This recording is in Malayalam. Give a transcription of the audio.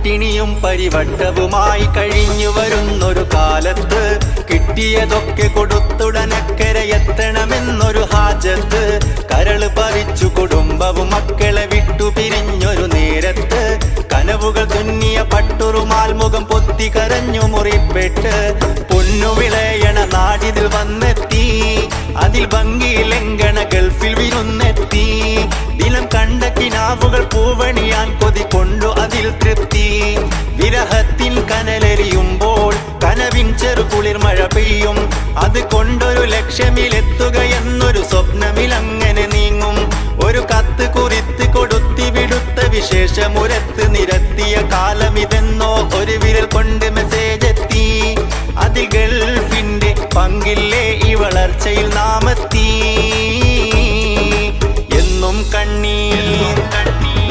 പട്ടിണിയും പരിവട്ടവുമായി കഴിഞ്ഞു വരുന്നൊരു കാലത്ത് കിട്ടിയതൊക്കെ കൊടുത്തുടനക്കരയെത്തണമെന്നൊരു ഹാജത്ത് കരള് പറിച്ചു കുടുംബവും മക്കളെ വിട്ടു പിരിഞ്ഞൊരു നേരത്ത് കനവുകൾ തുന്നിയ പട്ടുറുമാൽ മുഖം പൊത്തി കരഞ്ഞു മുറിപ്പെട്ട് പൊന്നുവിളയണ നാടിതിൽ വന്നെത്തി അതിൽ ഭംഗിയിലെങ്കണ ഗൾഫിൽ വിരുന്നെത്തി ദിനം കണ്ട കിനാവുകൾ പൂവണിയാൻ കൊതികൊണ്ടു അതിൽ തൃപ്തി വിരഹത്തിൻ കനലെറിയുമ്പോൾ കനവിൻ ചെറുകുളിർ മഴ പെയ്യും അത് കൊണ്ടൊരു ലക്ഷ്യമിലെത്തുക എന്നൊരു സ്വപ്നമിൽ അങ്ങനെ നീങ്ങും ഒരു കത്ത് കുറിത്ത് കൊടുത്തി വിടുത്ത വിശേഷമുരത്ത് നിരത്തിയ കാലമിതെന്നോ ഒരു വിരൽ കൊണ്ട് മെസ്സേജ് എത്തി അതിൽ ഗൾഫിന്റെ പങ്കില്ലേ ഈ വളർച്ചയിൽ നാമെത്തി